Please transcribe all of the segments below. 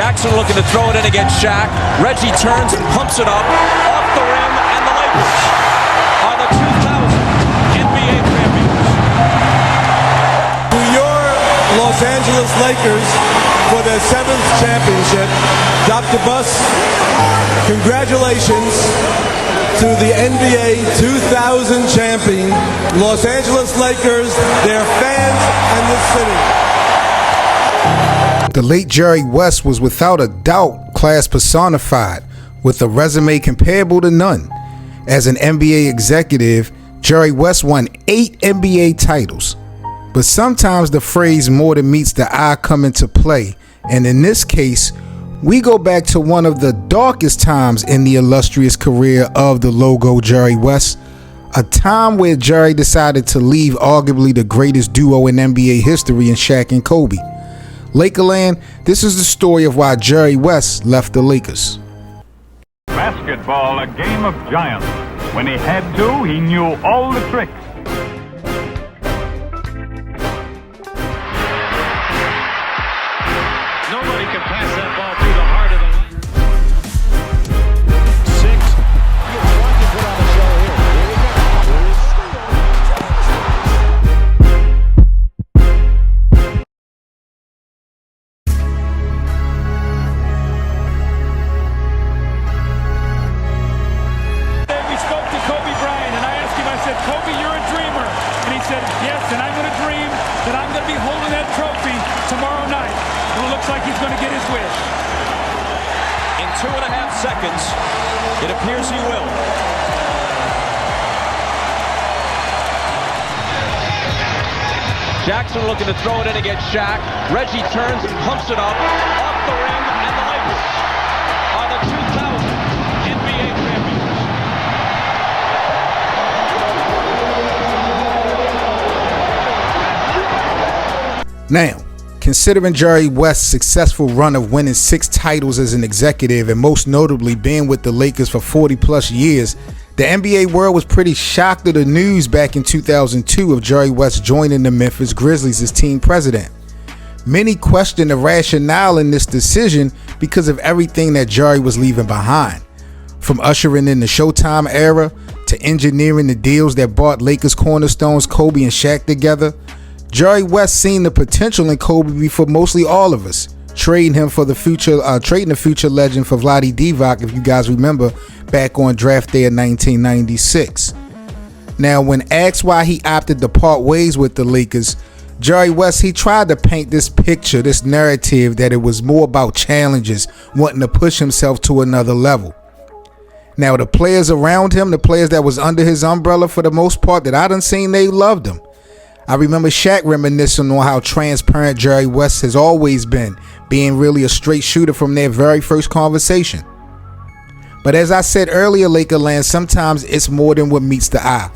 Jackson looking to throw it in against Shaq. Reggie turns and pumps it up off the rim, and the Lakers are the 2000 NBA champions. To your Los Angeles Lakers for their 7th championship. Dr. Buss, congratulations to the NBA 2000 champion, Los Angeles Lakers, their fans, and this city. The late Jerry West was without a doubt class personified, with a resume comparable to none. As an NBA executive, Jerry West won 8 NBA titles. But sometimes the phrase "more than meets the eye" come into play, and in this case, we go back to one of the darkest times in the illustrious career of the logo Jerry West, a time where Jerry decided to leave arguably the greatest duo in NBA history in Shaq and Kobe. Lakerland, this is the story of why Jerry West left the Lakers. Basketball, a game of giants. When he had to, he knew all the tricks. Nobody can pass that ball through the heart of the line. 6. You want to put on the show here. Here we We spoke to Kobe Bryant, and I asked him, I said, "Kobe, you're a dreamer." And he said, "Yes, and I'm going to dream that I'm going to be holding that trophy tomorrow night." Well, it looks like he's going to get his wish. In 2.5 seconds, it appears he will. Jackson looking to throw it in against Shaq. Reggie turns and pumps it up off the rim, and the Lakers are the 2000 NBA champions. Now, considering Jerry West's successful run of winning 6 titles as an executive, and most notably being with the Lakers for 40 plus years, the NBA world was pretty shocked at the news back in 2002 of Jerry West joining the Memphis Grizzlies as team president. Many questioned the rationale in this decision because of everything that Jerry was leaving behind. From ushering in the Showtime era to engineering the deals that brought Lakers cornerstones Kobe and Shaq together, Jerry West seen the potential in Kobe before mostly all of us, trading the future legend for Vlade Divac, if you guys remember, back on draft day of 1996. Now, when asked why he opted to part ways with the Lakers, Jerry West, he tried to paint this picture, this narrative that it was more about challenges, wanting to push himself to another level. Now, the players around him, the players that was under his umbrella for the most part that I done seen, they loved him. I remember Shaq reminiscing on how transparent Jerry West has always been, being really a straight shooter from their very first conversation. But as I said earlier, Lakerland, sometimes it's more than what meets the eye.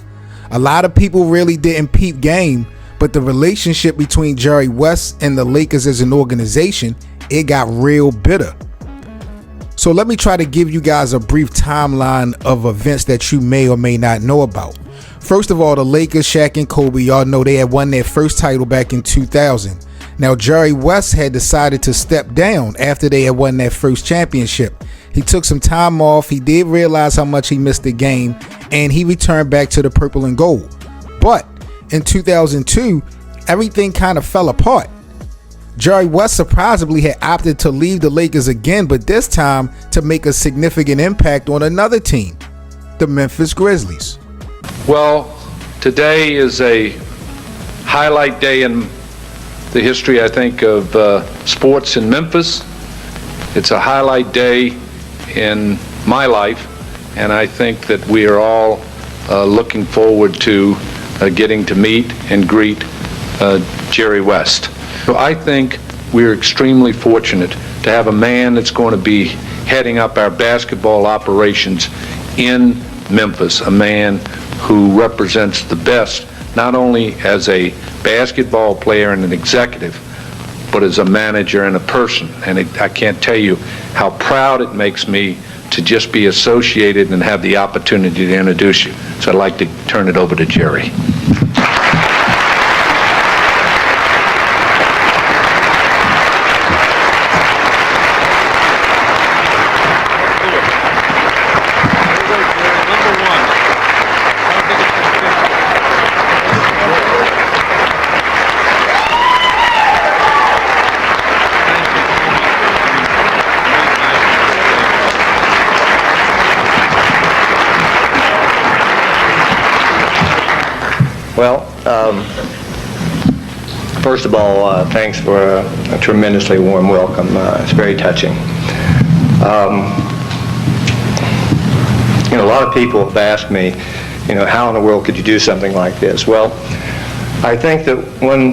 A lot of people really didn't peep game, but the relationship between Jerry West and the Lakers as an organization, it got real bitter. So let me try to give you guys a brief timeline of events that you may or may not know about. First of all, the Lakers, Shaq and Kobe, y'all know they had won their first title back in 2000. Now, Jerry West had decided to step down after they had won that first championship. He took some time off. He did realize how much he missed the game, and he returned back to the purple and gold. But in 2002, everything kind of fell apart. Jerry West surprisingly had opted to leave the Lakers again, but this time to make a significant impact on another team, the Memphis Grizzlies. Well, today is a highlight day in the history, I think, of sports in Memphis. It's a highlight day in my life, and I think that we are all looking forward to getting to meet and greet Jerry West. So I think we're extremely fortunate to have a man that's going to be heading up our basketball operations in Memphis, a man who represents the best, not only as a basketball player and an executive, but as a manager and a person. And I can't tell you how proud it makes me to just be associated and have the opportunity to introduce you. So I'd like to turn it over to Jerry. Well, first of all, thanks for a tremendously warm welcome. It's very touching. A lot of people have asked me, how in the world could you do something like this? Well, I think that one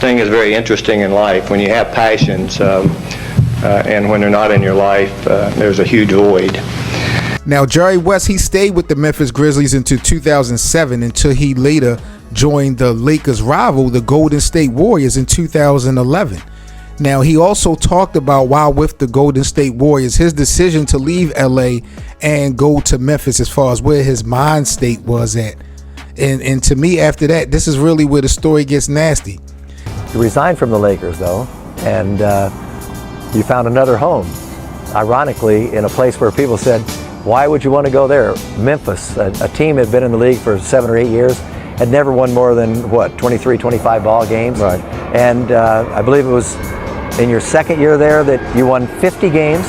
thing is very interesting in life. When you have passions and when they're not in your life, there's a huge void. Now, Jerry West, he stayed with the Memphis Grizzlies until 2007 until he later joined the Lakers' rival, the Golden State Warriors, in 2011. Now, he also talked about, while with the Golden State Warriors, his decision to leave LA and go to Memphis as far as where his mind state was at. And to me, after that, this is really where the story gets nasty. You resigned from the Lakers, though, and you found another home. Ironically, in a place where people said, why would you want to go there? Memphis, a team that had been in the league for 7 or 8 years, had never won more than, 23, 25 ball games. Right. And I believe it was in your second year there that you won 50 games,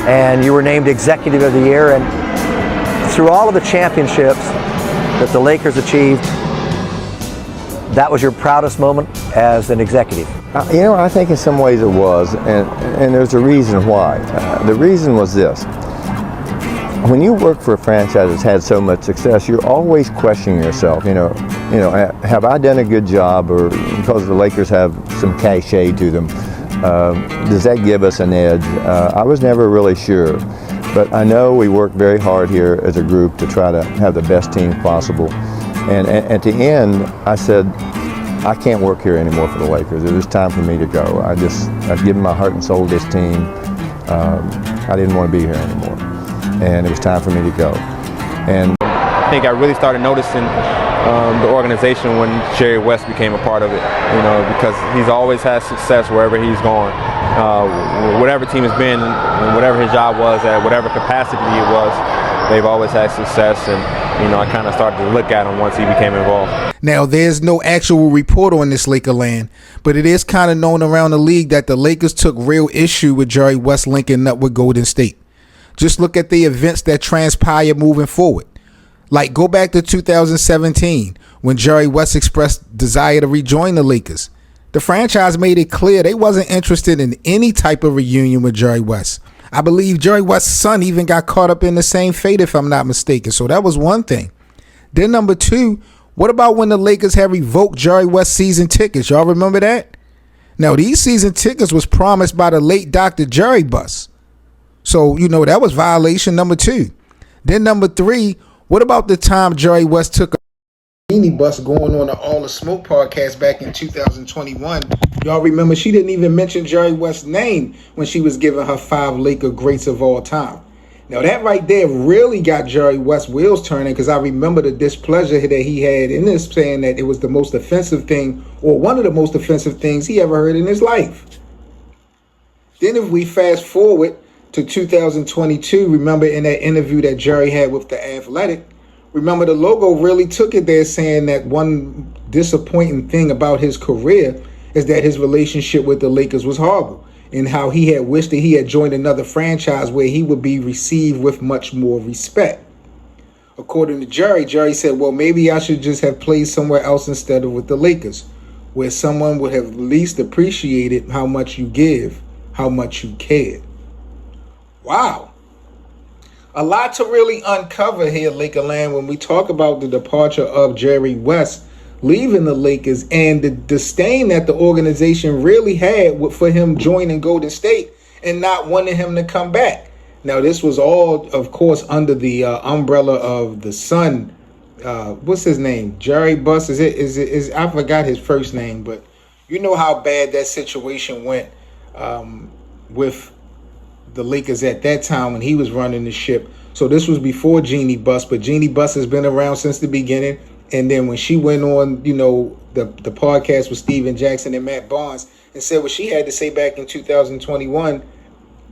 and you were named Executive of the Year. And through all of the championships that the Lakers achieved, that was your proudest moment as an executive? I think in some ways it was, and there's a reason why. The reason was this. When you work for a franchise that's had so much success, you're always questioning yourself, have I done a good job, or because the Lakers have some cachet to them, does that give us an edge? I was never really sure, but I know we worked very hard here as a group to try to have the best team possible. And at the end, I said, I can't work here anymore for the Lakers. It was time for me to go. I'd given my heart and soul to this team. I didn't want to be here anymore. And it was time for me to go. And I think I really started noticing the organization when Jerry West became a part of it, because he's always had success wherever he's gone. Whatever team has been, and whatever his job was at, whatever capacity it was, they've always had success, and I kind of started to look at him once he became involved. Now, there's no actual report on this Laker land, but it is kind of known around the league that the Lakers took real issue with Jerry West linking up with Golden State. Just look at the events that transpire moving forward. Like, go back to 2017 when Jerry West expressed desire to rejoin the Lakers. The franchise made it clear they wasn't interested in any type of reunion with Jerry West. I believe Jerry West's son even got caught up in the same fate, if I'm not mistaken. So that was one thing. Then number two, what about when the Lakers had revoked Jerry West's season tickets? Y'all remember that? Now, these season tickets was promised by the late Dr. Jerry Buss. So, that was violation number two. Then number three, what about the time Jerry West took a Genie Bus going on the All the Smoke podcast back in 2021? Y'all remember she didn't even mention Jerry West's name when she was giving her 5 Laker greats of all time. Now that right there really got Jerry West's wheels turning, because I remember the displeasure that he had in this, saying that it was the most offensive thing, or one of the most offensive things he ever heard in his life. Then if we fast forward to 2022, remember in that interview that Jerry had with The Athletic, remember the logo really took it there, saying that one disappointing thing about his career is that his relationship with the Lakers was horrible, and how he had wished that he had joined another franchise where he would be received with much more respect. According to Jerry said, well, maybe I should just have played somewhere else instead of with the Lakers, where someone would have at least appreciated how much you give, how much you cared. Wow. A lot to really uncover here, Lakerland, when we talk about the departure of Jerry West leaving the Lakers and the disdain that the organization really had for him joining Golden State and not wanting him to come back. Now, this was all, of course, under the umbrella of the son. What's his name? Jerry Buss. Is I forgot his first name, but you know how bad that situation went with the Lakers at that time when he was running the ship. So this was before Jeannie Buss, but Jeannie Buss has been around since the beginning. And then when she went on, the podcast with Steven Jackson and Matt Barnes and said what she had to say back in 2021,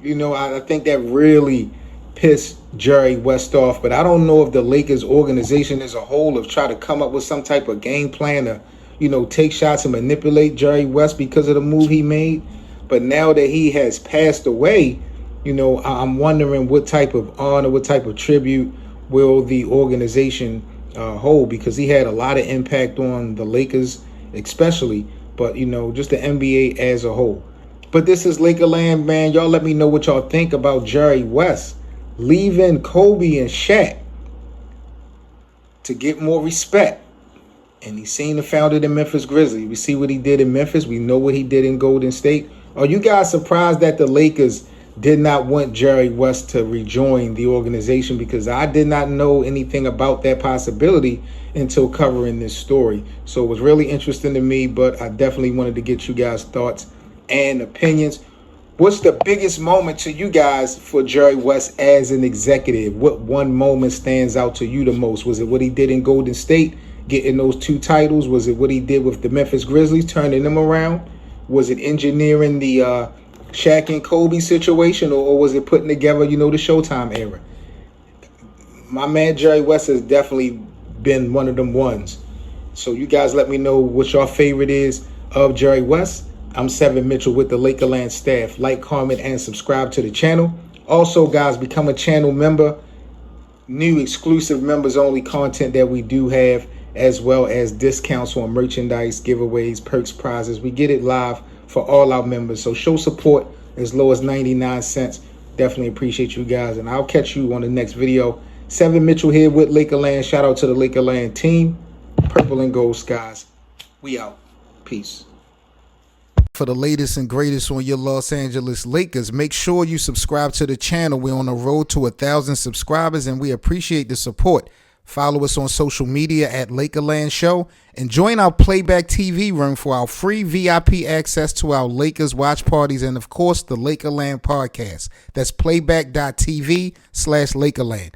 I think that really pissed Jerry West off. But I don't know if the Lakers organization as a whole have tried to come up with some type of game plan to, take shots and manipulate Jerry West because of the move he made. But now that he has passed away, I'm wondering what type of honor, what type of tribute will the organization whole, because he had a lot of impact on the Lakers especially, but just the NBA as a whole. But this is Lakerland, man. Y'all let me know what y'all think about Jerry West leaving Kobe and Shaq to get more respect. And he's seen and founded in Memphis Grizzlies. We see what he did in Memphis. We know what he did in Golden State. Are you guys surprised that the Lakers did not want Jerry West to rejoin the organization? Because I did not know anything about that possibility until covering this story. So it was really interesting to me, but I definitely wanted to get you guys' thoughts and opinions. What's the biggest moment to you guys for Jerry West as an executive? What one moment stands out to you the most? Was it what he did in Golden State, getting those 2 titles? Was it what he did with the Memphis Grizzlies, turning them around? Was it engineering the Shaq and Kobe situation, or was it putting together, the Showtime era? My man Jerry West has definitely been one of them ones. So you guys let me know what your favorite is of Jerry West. I'm Seven Mitchell with the Lakerland staff. Like, comment, and subscribe to the channel. Also, guys, become a channel member. New exclusive members only content that we do have, as well as discounts on merchandise, giveaways, perks, prizes. We get it live for all our members. So show support as low as 99 cents. Definitely appreciate you guys. And I'll catch you on the next video. Seven Mitchell here with Lakerland. Shout out to the Lakerland team. Purple and gold skies. We out. Peace. For the latest and greatest on your Los Angeles Lakers, make sure you subscribe to the channel. We're on the road to 1,000 subscribers, and we appreciate the support. Follow us on social media at Lakerland Show, and join our Playback TV room for our free VIP access to our Lakers watch parties, and of course the Lakerland podcast. That's playback.tv/Lakerland.